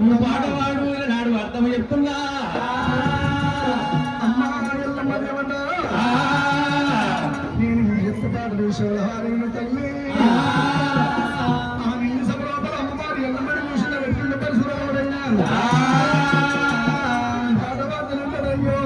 నువ్వు పాటవాడు నాడు అర్థం చెప్తున్నా నేను ఎత్తుపాటు చూసేవాడు తల్లి నిన్ను సభలో అమ్మవారు ఎల్లమని చూసిన వ్యక్తుల పరిసరాలైనా పాటవాడుతుంటారయ్యో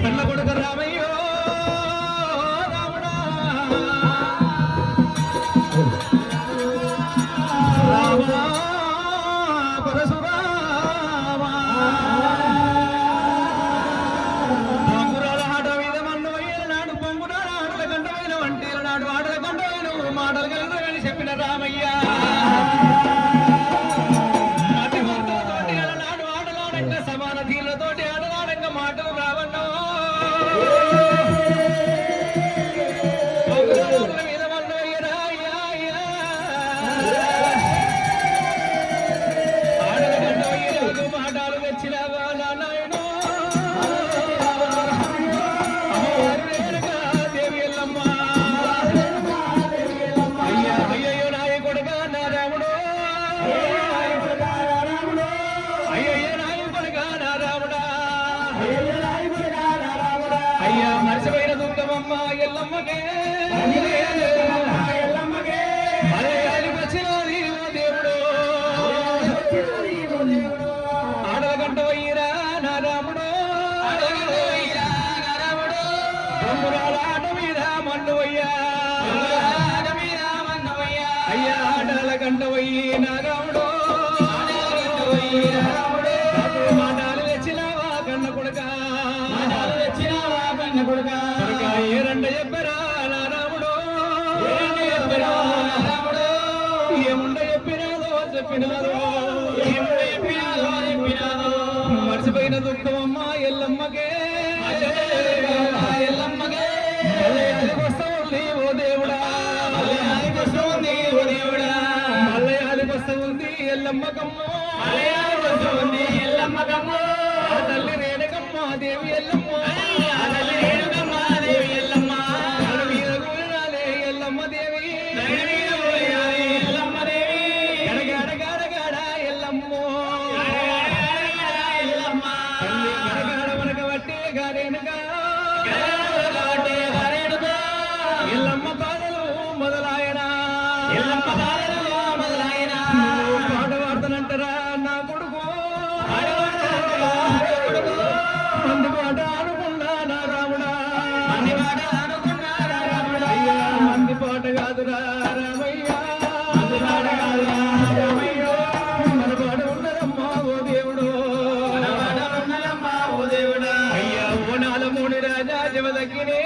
కళ్ళ కొడుకు రామయ్యో రాముడా రామా పరశురామా పొంగురాల ఆట మీద మన్ను అయ్యేల నాడు పొంగురాల ఆటల గంటమైన వంటేల నాడు ఆటల గంటమైన మాటలు కలిగిన చెప్పిన రామయ్య సమాన తీర్లతోటి ఆటలాడంగా మాటలు రావన్నా మీద వాళ్ళు ఆడల గంట అయ్యేరాకు మాటలు తెచ్చినావా నాయనో దేవి ఎల్లమ్మ అయ్యా అయ్యయ్యో నాయ కొడుగా నా రాముడు అయ్యయ్య నాయ కొడుగా నా రాముడా అయ్యా మర్చిపోయిన దుర్గమమ్మ ఎల్లమ్మకే దేవుడు ఆడల గంట వయ్యిరా నా రాముడు బొమ్మరాల ఆట మీద మన్ను వయ్యా అయ్యా ఆటల గంట వయ్యి నా రాముడు మాటాలు తెచ్చినావా కన్న కొడుక ఏరంట చెప్పరా నా రాముడు ఏముండ చెప్పినాదో చెప్పినాదో మర్చిపోయిన దుఃఖమమ్మ ఎల్లమ్మకే వస్తుంది ఓ దేవుడా మల్లయాదికి వస్తుంది ఎల్లమ్మకమ్మ తల్లి రేణుకమ్మ దేవి ఎల్లమ్మ ఎల్లమ్మ దేవి గడగడగడగడ ఎల్లమ్మో గడగడవనకబట్టే గారేనుగా ఎల్లమ్మ పాదలు మొదలాయనా పాట వాడతానంటారా నా కొడుకు అందుబాట అనుకున్నా నా రాముడా అయ్యా అందుబాట కాదురా రామయ్యా మన పాట ఉన్నదమ్మా ఓ దేవుడు అయ్యా ఓనాల మూడి రాజా జమదగ్గినే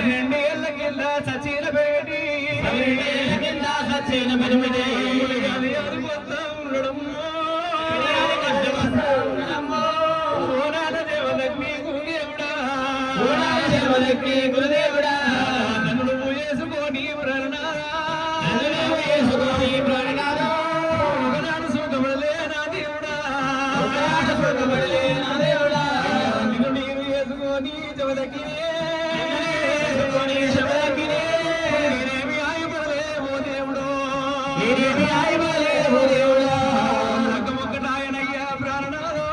12 ఏళ్ళ కింద సచిన పేటి గురుదేవుడా నన్ను నువ్వు చేసుకొని ఒకనాడు సుఖపడలే నా దేవుడా నిన్ను నీరు చేసుకొని నేనేమి ఆయుపడలే ఓ దేవుడు ఒక్కటాయనయ్యా ప్రాణనాథో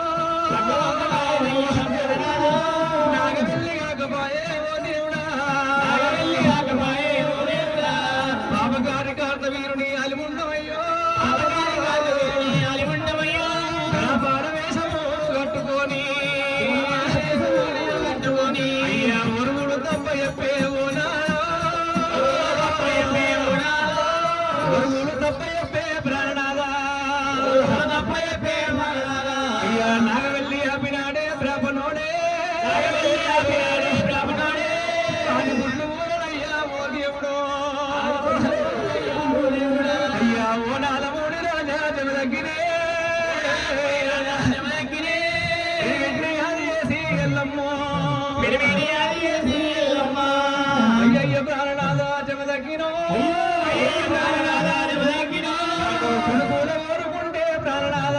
నాగవెల్లి కాకపాయే ఓ దేవుడా బాబగారి కార్తవీరుని అలిముండమయ్యో పారవేశము కట్టుకొని అయ్యా ఒరుగుడు తప్ప చెప్పే ఓ ఒరుగుడు తప్ప చెప్పే ప్రాణనాథా అయ్యా నాగవెల్లి ఆపినాడే బ్రాహ్మణోడే అయ్యా ఓ దేవుడు అయ్యా ఓ నాలమూడి రాజా జమదగ్గినే చేసి ఎల్లమ్మో అయ్యయ్య ప్రాణనాథ జమదగ్గినో కొడుకుల ఓరుకుంటే ప్రాణనాథ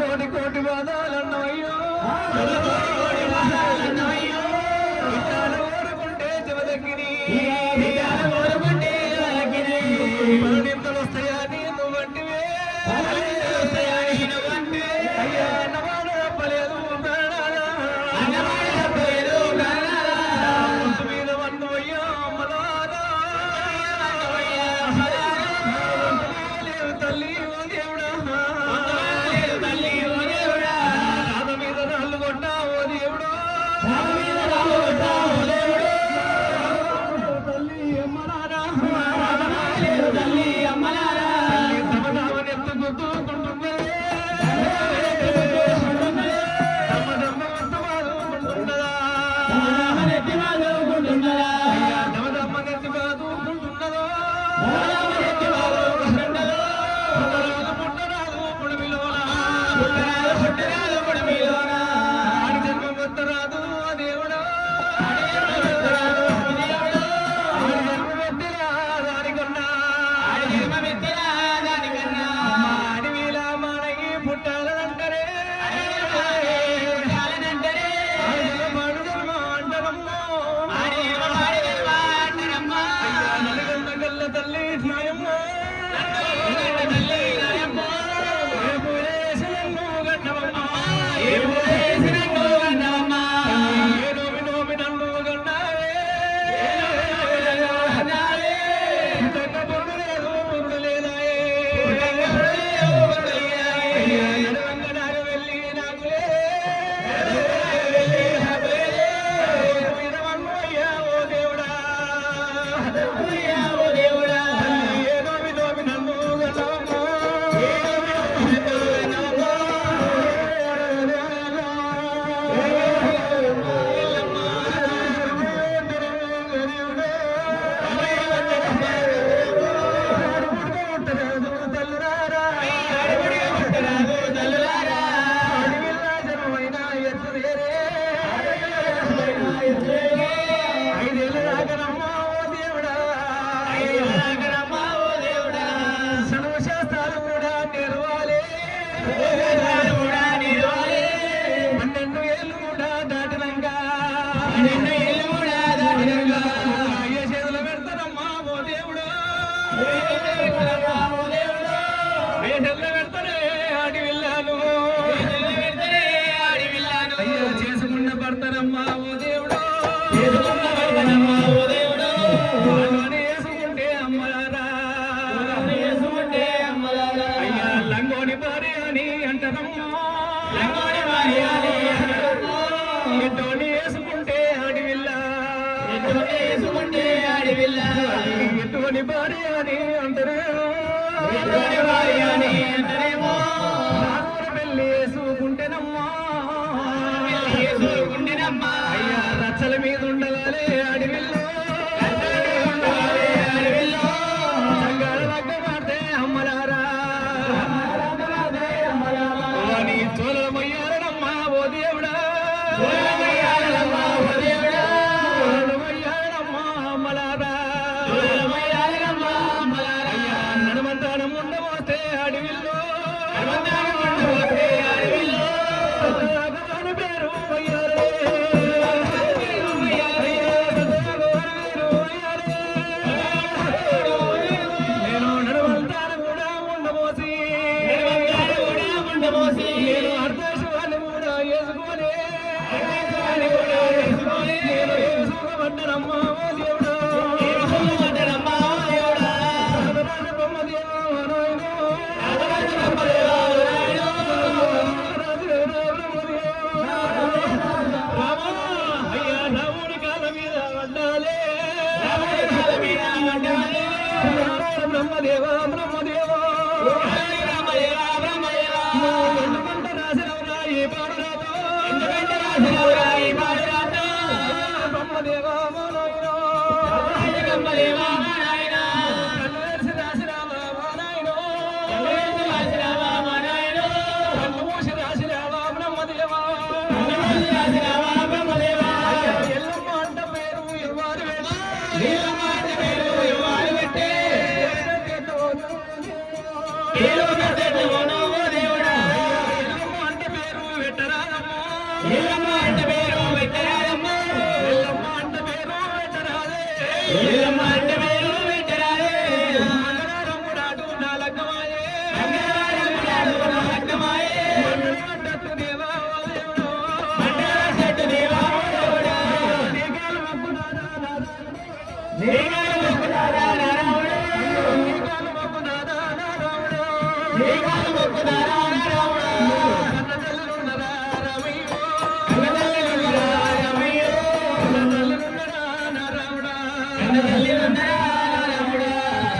కోటి కోటి బాధాలన్నయ్యో పుట్టరాదు పుడమిలోన ఆడి జన్మ పుట్టరాదు దేవుడా ఆడి జన్మ పెట్టిరా దానికన్నా అడవిలా మనకి పుట్టాలంటారే మాడు జన్మ అంటారమ్మో నలుగొండ గల్ల తల్లి నాయమ్మ చేసుకున్న భర్తనమ్మా ఓ దేవుడు వేసుకుంటే అమ్మలారా అయ్యా లంగోని భార్య అని అంటారమ్మా ఎట్టోని వేసుకుంటే ఆడివిల్ల ఎట్టుని భార్య అని అంటారేమో పెళ్లి వేసుకుంటేనమ్మా అయ్యా రచ్చల మీద ఉండగానే అడవిల్లో సంగాల లగ్గ మాడితే అమ్మలారా నీ చోళ మొయ్యారనమ్మా ఓ దేవుడా మొయ్యారనమ్మా అమ్మలారా నడమంతానం ఉండబోతే అడవిల్లో పేరు నేను నడవంతాను కూడా ఉండబోసి నేను అర్ధశివాన్ని కూడా వేసుకొని నేను వేసుకోబడ్డనమ్మా ఓ దేవుడా బ్రహ్మదేవా బ్రహ్మదేవా ఎందుకంట రాసినవురా ఈ పాడురాతో బ్రహ్మదేవా కళ్ళు వేసి రాసిరావా కళ్ళు మూసి రాసిరావా బ్రహ్మదేవా ఎల్లమ్మ అంట పేరు ఇవ్వాలి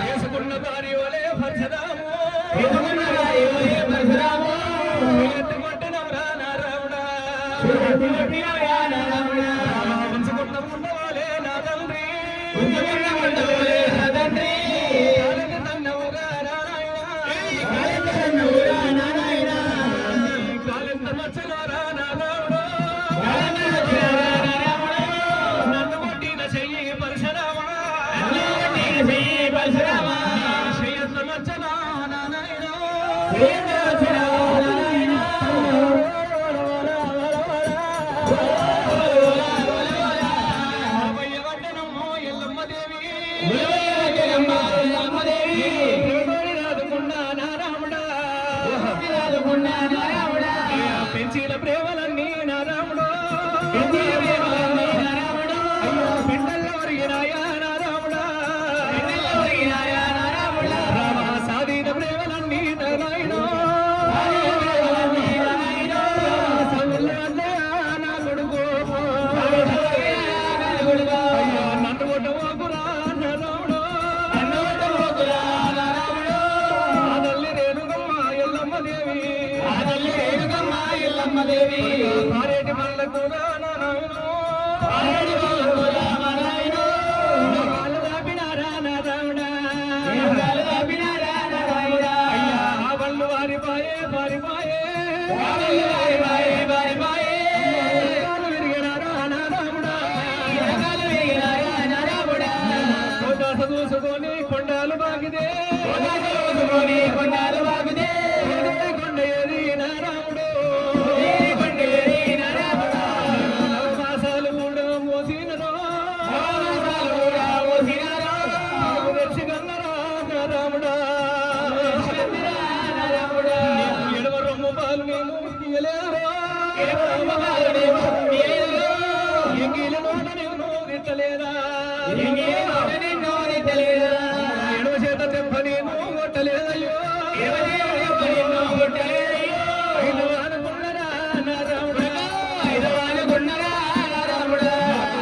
చేసుకున్న భార్య వలే పరశురాము ఎత్తుకొట్టినవరా నారావుడా ఉంచుకున్న ఉండవాలే నా తండ్రి తన్నవుగా నారాయణ పెంచిన ప్రేమలన్నీ నారాముడు అయ్యా బిడ్డల్లో ఒరిగినాయా నారాముడా రామ సాధిన ప్రేమలన్నీ నారాయణో నా కొడుకు అయ్యా నన్ను కొట్టవోకురా నారాముడు ఆదల్లి రేణుగమ్మ ఎల్లమ్మ దేవి మారేటి మల్లకు నారాయణో చూసుకొని కొండాలు బాగిదే కొండ ఏది నారాముడు మాసాలు కూడా మోసినరో రక్షగన్నరా నారాముడా ఎడవ రొమ్ము పాలు నేను ఇయ్యలేరో ఎంగిల నోట నేను తిట్టలేదా ఎడవ చేత దెబ్బ నేను కొట్టలేదయ్యో అనుకున్నరా నారాముడా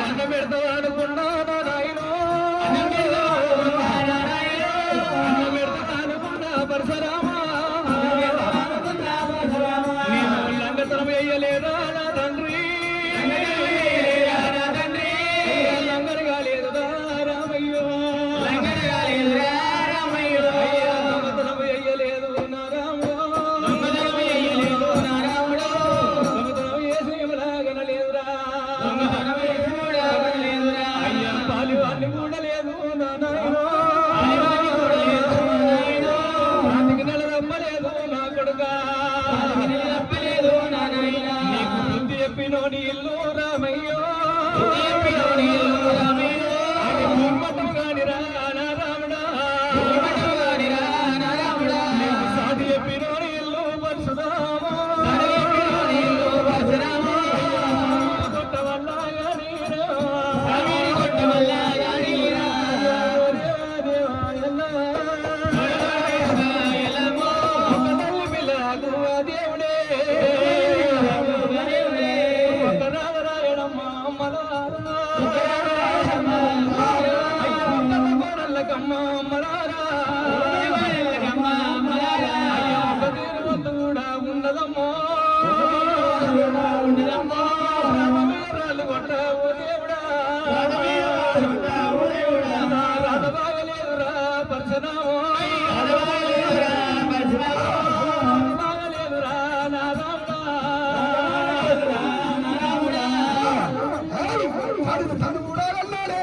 అన్న పెడతావా అనుకున్నా నారాయణో అన్న పెడతా అనుకున్నా పరశురామా నేను లంగతనం వేయలేదా నా తండ్రి లంగరు కాలేదురా రామయ్యో దొంగతనం వేయలేదు నారాముడు దొంగతనం వేసి ఏమలాగనలేదురా అయ్యా పాలివాన్ని కూడా లేదు నారాయణో నాటికి నెల రమ్మలేదు నా కొడుకా నీకు బుద్ధి చెప్పినో నీ ఇల్లు రామయ్యో భూమటం కానిరా నారాముడా నీకు సాటి చెప్పినో నీ ఇల్లు పరశురామా కొట్ట వల్ల దేవుడే రామరాయణమ్మ అమ్మలకమ్మ అమ్మలారా కూడా ఉన్నదమ్మో రాళ్ళు కొట్టావు దేవుడా రాధ బాగలేదురా పరశురామో బాగలేదురా నారాముడా తను కూడా అన్నాడే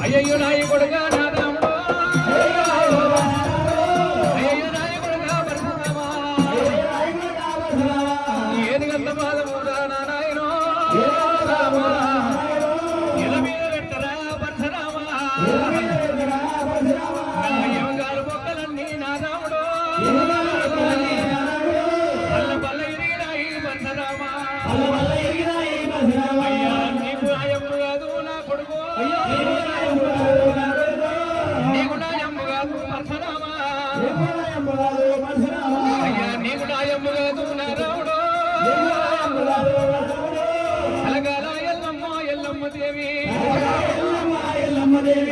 అయ్యయ్యో నాయి కొడుగా నా రాముడు అయ్యయ్యో నాయి కొడుగా పరశురామా ఏదిగంత బాధమురా నా నాయనో ఇలా మీద పెట్టరా పరశురామా యమగారు మొక్కలన్నీ నా రాముడు అల్ల పల్ల ఇరిగినాయి పరశురామా అయ్యా నీకు ఆయమ్ము కాదు నా కొడుకు నీకు నాయమ్ము కాదు పరశురామా అయ్యా నీకు నాయమ్ము కాదు నా రాముడు అలగాల ఎల్లమ్మ ఎల్లమ్మ దేవి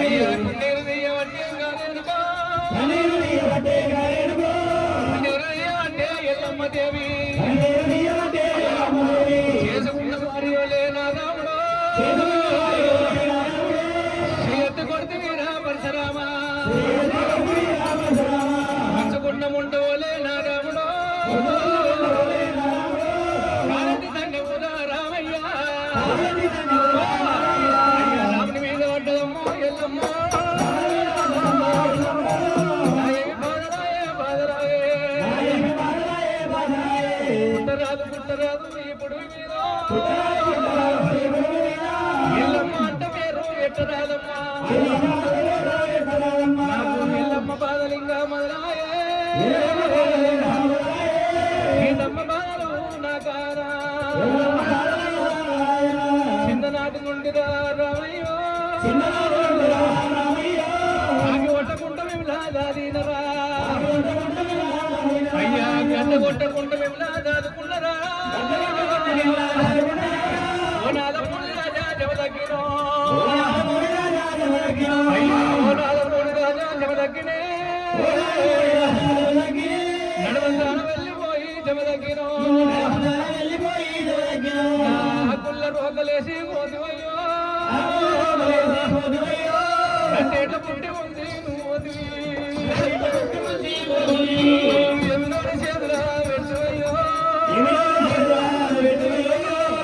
అయ్యా కుండేరు దెయ్యమంటే గారేనుకో కుండేరు దెయ్యమంటే ఎల్లమ్మ దేవి చేసుకున్న భార్యలే నా రాముడు చేతి కొడుతు వీరా పరశురామా మంచుకున్న ముండవలే నా రాముడు భారతి సంగమున రామయ్య రాముని మీద పడ్డదమ్మో ఎల్లమ్మ పుట్టరాదు పుట్టరాదు ఇప్పుడు మీరు ఎల్లమ్మ అంట పేరు ఎట్టరాదమ్మా నాకు ఎల్లమ్మ బాధలింగా మొదలాయే ఈతమ్మ బాధలు నా కారా చిన్ననాటి నుండి రామయ్యో ఆగి కొట్టకుండా మేము లాదాదీనరా అయ్యా గడ్డ కొట్టకుండా మేము లాదాదుకున్నరా ఓ నాదమ్ముడి రాజా జమదగ్గినో అయ్యా ఓ నాదమ్ముడి రాజా జమదగ్గినే నడవందాన వెళ్ళిపోయి జమదగ్గినో కుల్ల రోగలేసి పోతివయ్యో గంటేట పుట్టి ఉంది నువ్వు ఎమినోడి చేతుల పెట్టువయ్యో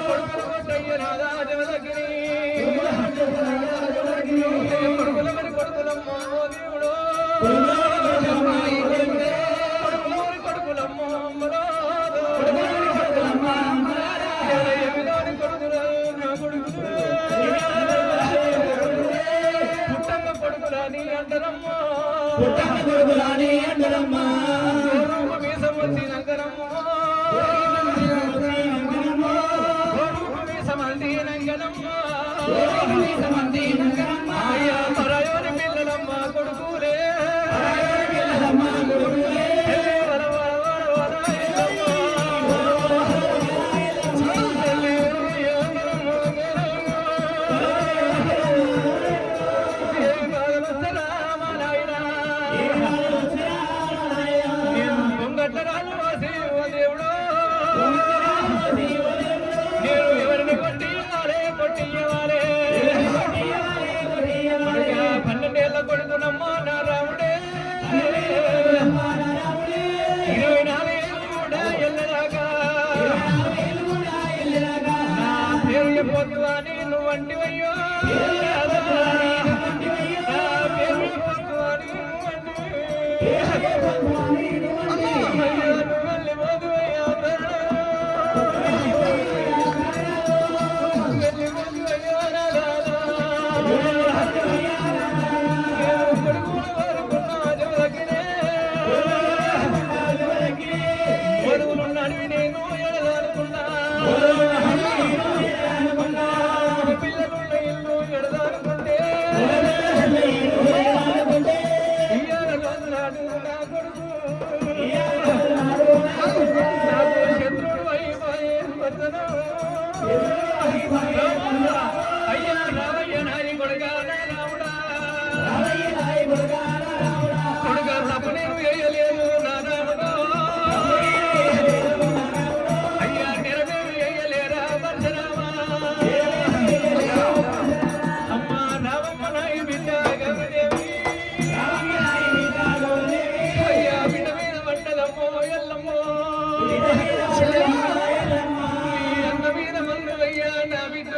కొడుకుల కొట్టయ్య రాధా జమదగ్గిని కొడుకుల మరి కొడుకులమ్మో దేవుడు కొడుకులమ్మో అమ్మలో ఎమినోడి కొడుకుల నా కొడుకులు పుట్టమ్మ కొడుకులని అంటారమ్మా మీసం వచ్చినంకరమ్మో అయ్యా పరాయోని పిల్లలమ్మ కొడుకులే పొంగట్లరాలు వాసి దేవుడు నేను ఎవరిని కొట్టియ్యవాలే 12 ఏళ్ళ కొడుకునమ్మా నా రాముడే 24 ఏళ్ళు కూడా ఎల్లదాకా నా పేరు చెప్పొద్దువా నువ్వంటివయ్యో నా పేరు చెప్పొద్దువా పిల్లలున్న ఇల్లు ఎడదానుకుంటే నాడు నా కొడుకు నాకు శత్రుడు అయిపోయే వర్తను అయ్యా రావయ్య నాయి కొడుగా రాముడా కొడుగా తప్పు నేను వేయలేదు నా రాముడు అయ్యా నిరమేమి వేయలేరా పరశురామా అమ్మా రామమ్మ నాయి బిడ్డ గౌరీదేవి అయ్యా బిడ్డ మీద పడ్డదమ్మో ఎల్లమ్మో అన్న మీద మన్ను అయ్యా నా బిడ్డ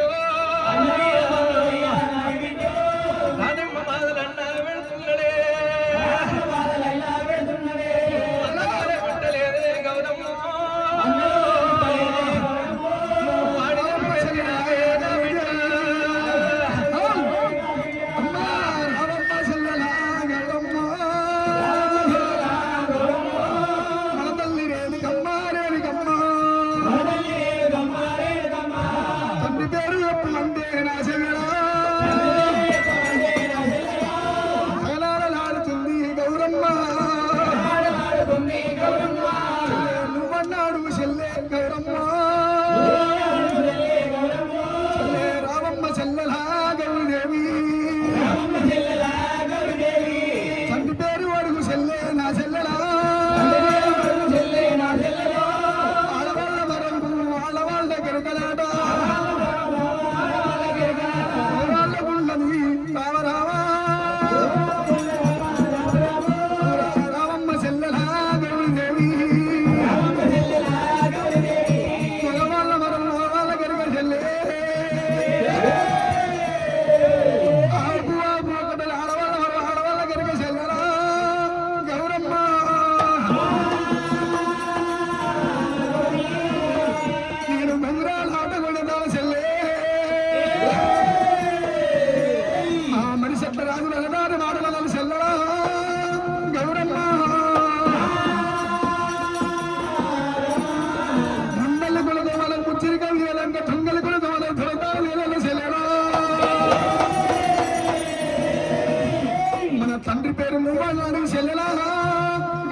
తండ్రి పేరు మూమానానికి చెల్లెలా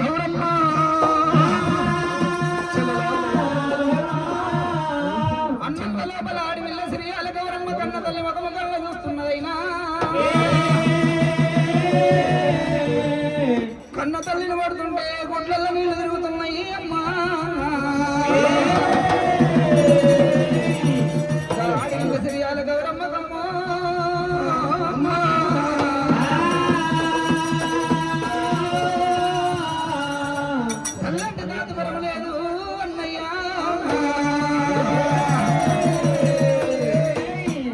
గౌరమ్మ అన్నంత లోపల ఆడి వెళ్ళ శ్రీయాల గౌరమ్మ కన్న తల్లి ముఖముఖంగా చూస్తున్నదైనా కన్న తల్లిని పడుతుంటే గుడ్లలో నీళ్లు తిరుగుతున్నాయి అమ్మా ఆడి వెళ్ళ శ్రీయాల గౌరమ్మ కమ్మ చల్లంటి దాత పరం లేదు అన్నయ్యా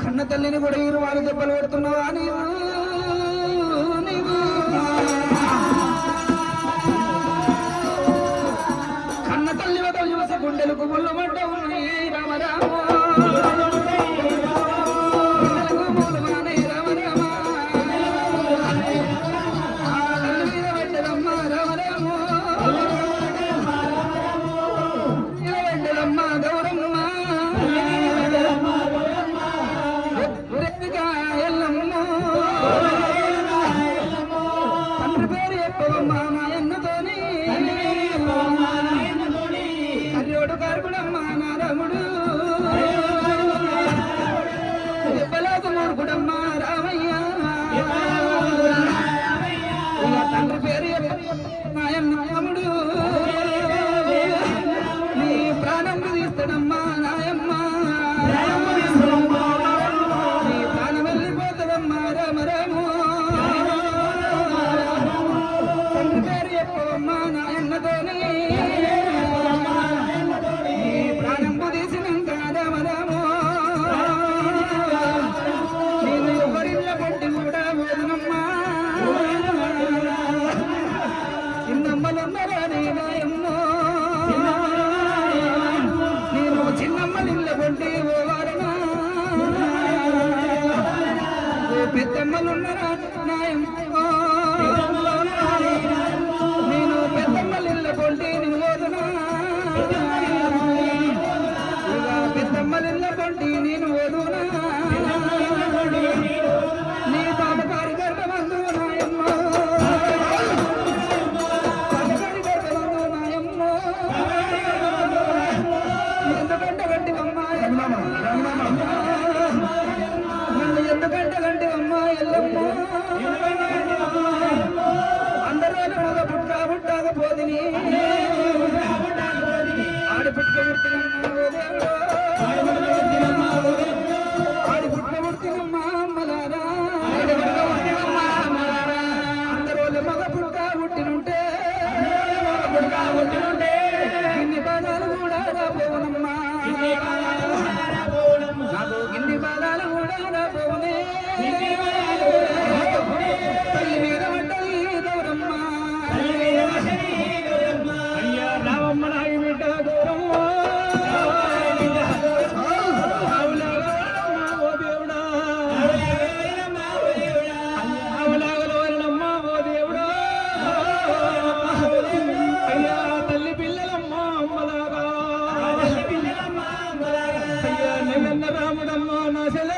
కన్న తల్లిని కూడా ఇరు వాళ్ళు దెబ్బలు కొడుతున్నావా నీవు కన్న తల్లి ఒక యువస గుండెలకు ముళ్ళు మంట ఉన్నాయి రామరామ పెద్దమ్మలున్నరా నాయమ్మ నేను పెద్దమ్మలిల్ల కొంటే నేను పోదునా పెద్దమ్మలిల్ల కొంటే నేను పోదునా నీ పాపకారి గర్భమందు నాయమ్మ పాపకారి గర్భమందు నాయమ్మ ఎందుకంటే గట్టివమ్మ ఎందుకంటే గంటే అమ్మ ఎల్లమ్మ అందరూ మగ పుట్టాక పోదిని ఆడి పుట్టుకమ్మ అమ్మలారా అందరూ మగ పుట్టినుంటే ఇన్ని బాధాలు కూడా రాబోనమ్మా నాకు ఇన్ని బాధాలు కూడా రాబోనే తల్లి మీద పడ్డది గౌరమ్మ అయ్యా రావమ్మ నాగి బిడ్డ గౌరమ్మ ఓ దేవుడా అవలాగలమ్మ ఓ దేవుడా అయ్యా తల్లి పిల్లలమ్మ అమ్మలాగా అయ్యా నిన్న రాముడమ్మ నా సెల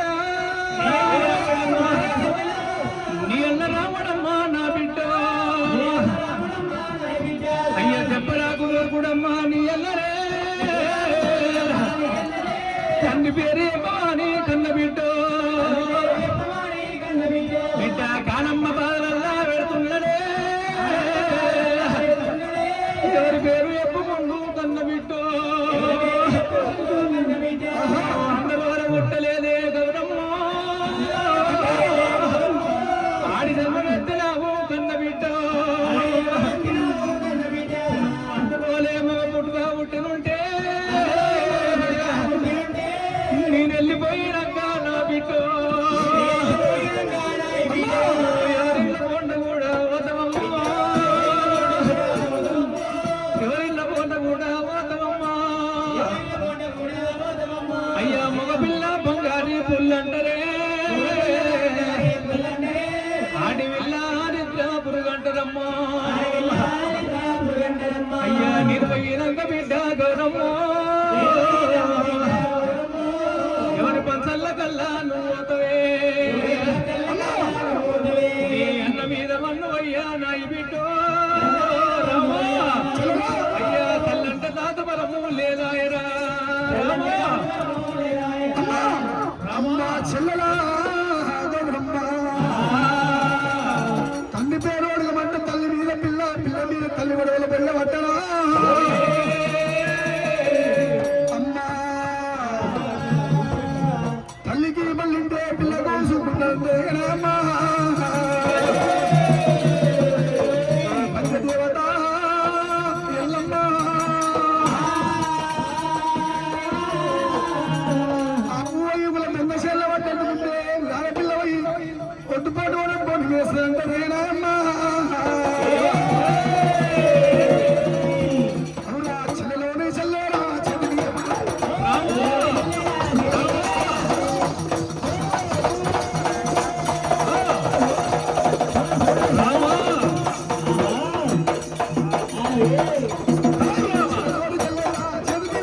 అయ్యా నాయి బిడ్డో రామా అయ్యా తల్లంట తాత బలము లేదాయరా రామా అమ్మ చెల్లెలా బ్రహ్మ తండ్రి పేరు అడగమంట తల్లి మీద పిల్ల పిల్ల మీద తల్లి వడవల పిల్ల పట్టడా అమ్మా తల్లికి మళ్ళీంటే పిల్ల కోసుకుంటే రామా పంచదేవత ఎల్లమ్మ మెన్నశల్ల పట్టేందుకుంటే ఆడపిల్ల పోయి కొట్టుపాటు పోటీ వేస్తుందంటే రేనామ్మా అవునా చెల్లెలోనే చెల్లేరా చెల్లి చెల్లేరా చెల్లి